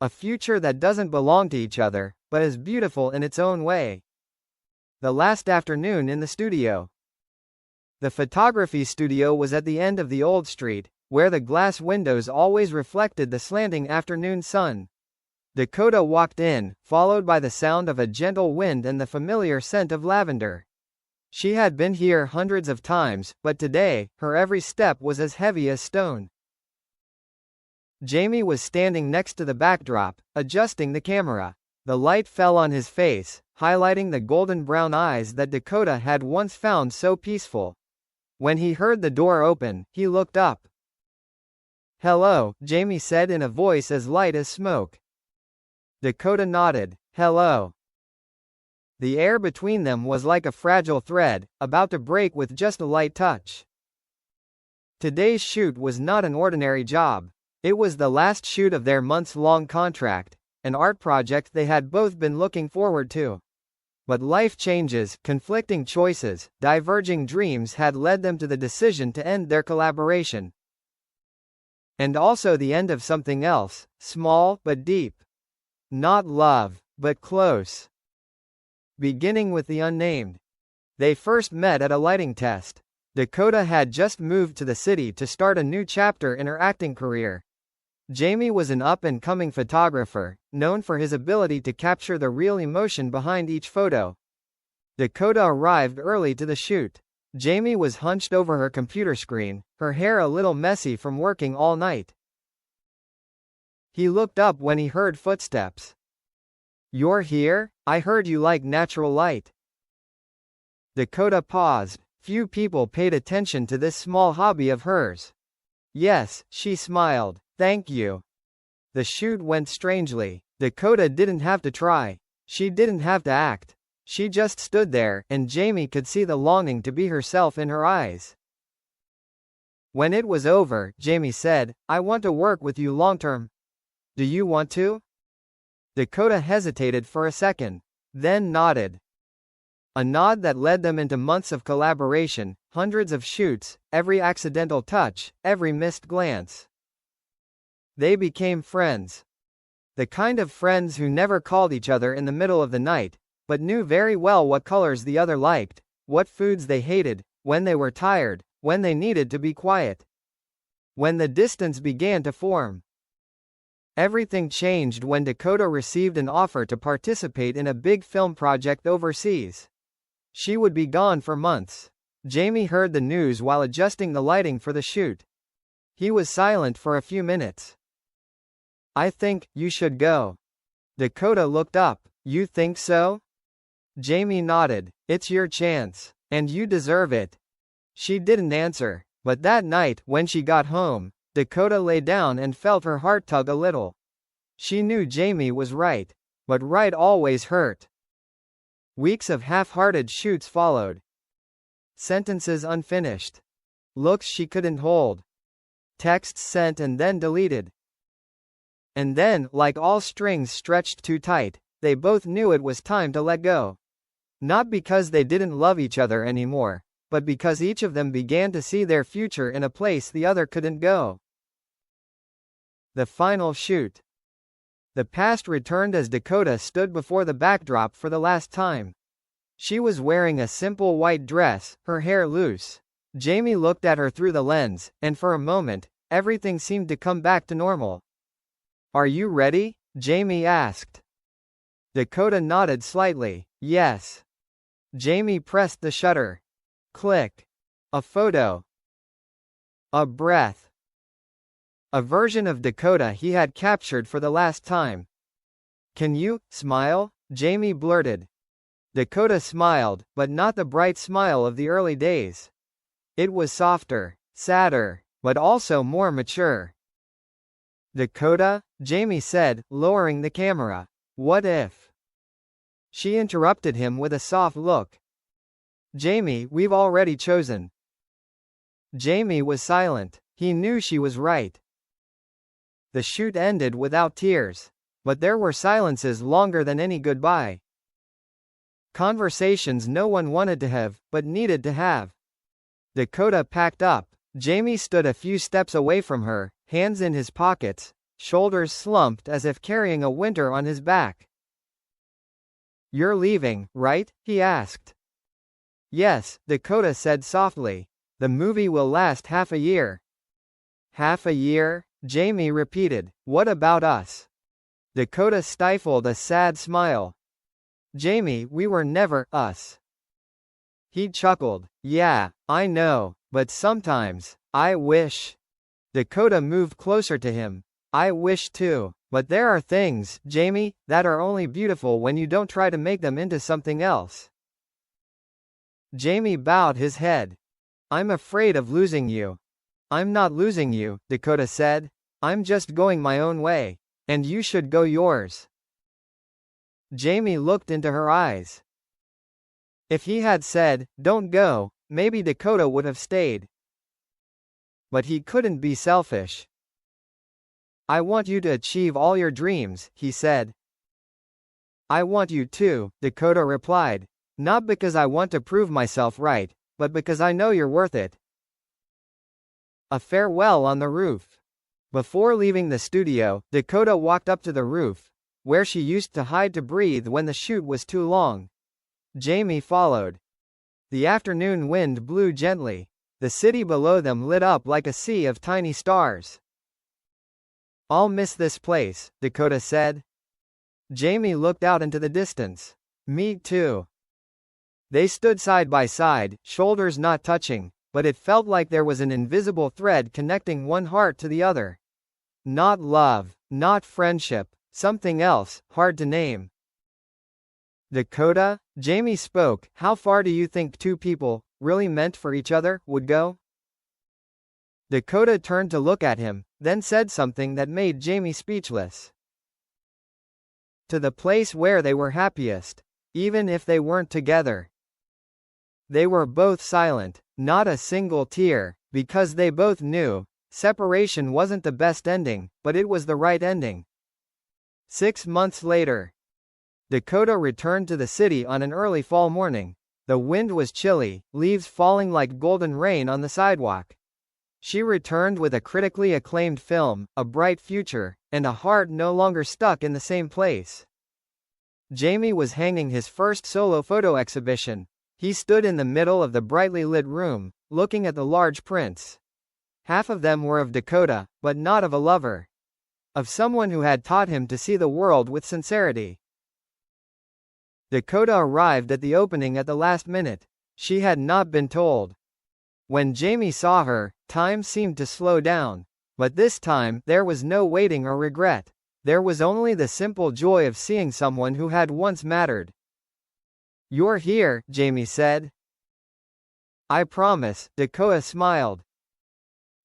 A future that doesn't belong to each other, but is beautiful in its own way. The last afternoon in the studio. The photography studio was at the end of the old street, where the glass windows always reflected the slanting afternoon sun. Dakota walked in, followed by the sound of a gentle wind and the familiar scent of lavender. She had been here hundreds of times, but today, her every step was as heavy as stone. Jamie was standing next to the backdrop, adjusting the camera. The light fell on his face, highlighting the golden brown eyes that Dakota had once found so peaceful. When he heard the door open, he looked up. "Hello," Jamie said in a voice as light as smoke. Dakota nodded. "Hello." The air between them was like a fragile thread, about to break with just a light touch. Today's shoot was not an ordinary job. It was the last shoot of their months-long contract, an art project they had both been looking forward to. But life changes, conflicting choices, diverging dreams had led them to the decision to end their collaboration. And also the end of something else, small but deep. Not love, but close. Beginning with the unnamed. They first met at a lighting test. Dakota had just moved to the city to start a new chapter in her acting career. Jamie was an up-and-coming photographer, known for his ability to capture the real emotion behind each photo. Dakota arrived early to the shoot. Jamie was hunched over her computer screen, her hair a little messy from working all night. He looked up when he heard footsteps. "You're here? I heard you like natural light." Dakota paused. Few people paid attention to this small hobby of hers. "Yes," she smiled. "Thank you." The shoot went strangely. Dakota didn't have to try. She didn't have to act. She just stood there, and Jamie could see the longing to be herself in her eyes. When it was over, Jamie said, "I want to work with you long-term." "Do you want to?" Dakota hesitated for a second, then nodded. A nod that led them into months of collaboration, hundreds of shoots, every accidental touch, every missed glance. They became friends. The kind of friends who never called each other in the middle of the night, but knew very well what colors the other liked, what foods they hated, when they were tired, when they needed to be quiet. When the distance began to form. Everything changed when Dakota received an offer to participate in a big film project overseas. She would be gone for months. Jamie heard the news while adjusting the lighting for the shoot. He was silent for a few minutes. "I think you should go." Dakota looked up. "You think so?" Jamie nodded. "It's your chance. And you deserve it." She didn't answer, but that night, when she got home, Dakota lay down and felt her heart tug a little. She knew Jamie was right. But right always hurt. Weeks of half-hearted shoots followed. Sentences unfinished. Looks she couldn't hold. Texts sent and then deleted. And then, like all strings stretched too tight, they both knew it was time to let go. Not because they didn't love each other anymore, but because each of them began to see their future in a place the other couldn't go. The final shoot. The past returned as Dakota stood before the backdrop for the last time. She was wearing a simple white dress, her hair loose. Jamie looked at her through the lens, and for a moment, everything seemed to come back to normal. "Are you ready?" Jamie asked. Dakota nodded slightly. "Yes." Jamie pressed the shutter. Click. A photo. A breath. A version of Dakota he had captured for the last time. "Can you smile?" Jamie blurted. Dakota smiled, but not the bright smile of the early days. It was softer, sadder, but also more mature. "Dakota," Jamie said, lowering the camera. "What if?" She interrupted him with a soft look. "Jamie, we've already chosen." Jamie was silent. He knew she was right. The shoot ended without tears. But there were silences longer than any goodbye. Conversations no one wanted to have, but needed to have. Dakota packed up. Jamie stood a few steps away from her, hands in his pockets, shoulders slumped as if carrying a winter on his back. "You're leaving, right?" he asked. "Yes," Dakota said softly. "The movie will last half a year." "Half a year?" Jamie repeated. "What about us?" Dakota stifled a sad smile. "Jamie, we were never us." He chuckled. "Yeah, I know, but sometimes, I wish." Dakota moved closer to him. "I wish too. But there are things, Jamie, that are only beautiful when you don't try to make them into something else." Jamie bowed his head. "I'm afraid of losing you." "I'm not losing you," Dakota said. "I'm just going my own way. And you should go yours." Jamie looked into her eyes. If he had said, "Don't go," maybe Dakota would have stayed. But he couldn't be selfish. "I want you to achieve all your dreams," he said. "I want you to," Dakota replied. "Not because I want to prove myself right, but because I know you're worth it." A farewell on the roof. Before leaving the studio, Dakota walked up to the roof, where she used to hide to breathe when the shoot was too long. Jamie followed. The afternoon wind blew gently. The city below them lit up like a sea of tiny stars. "I'll miss this place," Dakota said. Jamie looked out into the distance. "Me too." They stood side by side, shoulders not touching, but it felt like there was an invisible thread connecting one heart to the other. Not love, not friendship, something else, hard to name. "Dakota," Jamie spoke, "how far do you think two people, really meant for each other, would go?" Dakota turned to look at him, then said something that made Jamie speechless. "To the place where they were happiest, even if they weren't together." They were both silent, not a single tear, because they both knew, separation wasn't the best ending, but it was the right ending. 6 months later, Dakota returned to the city on an early fall morning. The wind was chilly, leaves falling like golden rain on the sidewalk. She returned with a critically acclaimed film, a bright future, and a heart no longer stuck in the same place. Jamie was hanging his first solo photo exhibition. He stood in the middle of the brightly lit room, looking at the large prints. Half of them were of Dakota, but not of a lover. Of someone who had taught him to see the world with sincerity. Dakota arrived at the opening at the last minute. She had not been told. When Jamie saw her, time seemed to slow down. But this time, there was no waiting or regret. There was only the simple joy of seeing someone who had once mattered. "You're here," Jamie said. "I promise," Dakota smiled.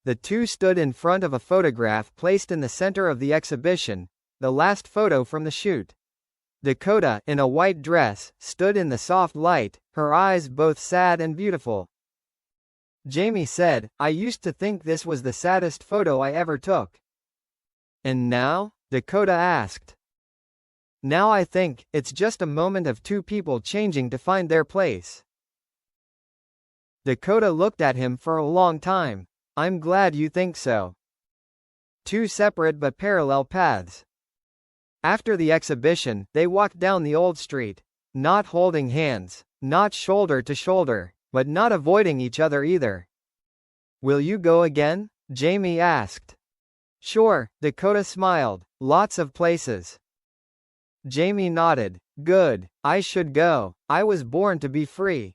The two stood in front of a photograph placed in the center of the exhibition, the last photo from the shoot. Dakota, in a white dress, stood in the soft light, her eyes both sad and beautiful. Jamie said, "I used to think this was the saddest photo I ever took." "And now?" Dakota asked. "Now I think, it's just a moment of two people changing to find their place." Dakota looked at him for a long time. "I'm glad you think so." Two separate but parallel paths. After the exhibition, they walked down the old street. Not holding hands, not shoulder to shoulder, but not avoiding each other either. "Will you go again?" Jamie asked. "Sure," Dakota smiled. "Lots of places." Jamie nodded. "Good. I should go. I was born to be free."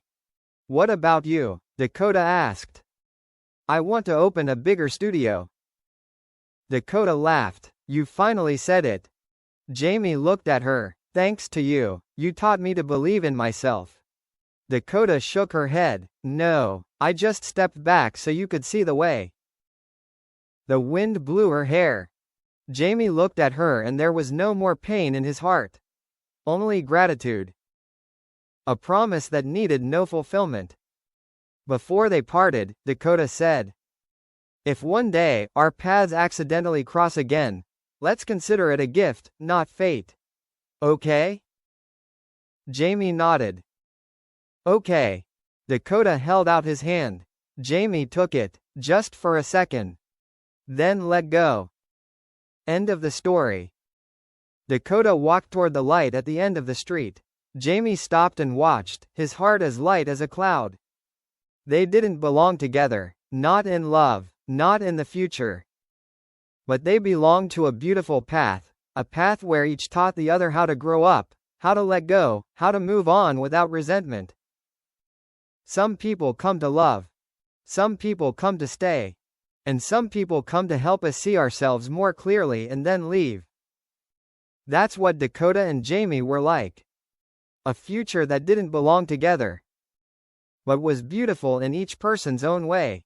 "What about you?" Dakota asked. "I want to open a bigger studio." Dakota laughed. "You finally said it." Jamie looked at her. "Thanks to you. You taught me to believe in myself." Dakota shook her head. "No, I just stepped back so you could see the way." The wind blew her hair. Jamie looked at her and there was no more pain in his heart. Only gratitude. A promise that needed no fulfillment. Before they parted, Dakota said, "If one day, our paths accidentally cross again, let's consider it a gift, not fate. Okay?" Jamie nodded. "Okay." Dakota held out his hand. Jamie took it, just for a second. Then let go. End of the story. Dakota walked toward the light at the end of the street. Jamie stopped and watched, his heart as light as a cloud. They didn't belong together, not in love, not in the future. But they belonged to a beautiful path, a path where each taught the other how to grow up, how to let go, how to move on without resentment. Some people come to love. Some people come to stay. And some people come to help us see ourselves more clearly and then leave. That's what Dakota and Jamie were like. A future that didn't belong together, but was beautiful in each person's own way.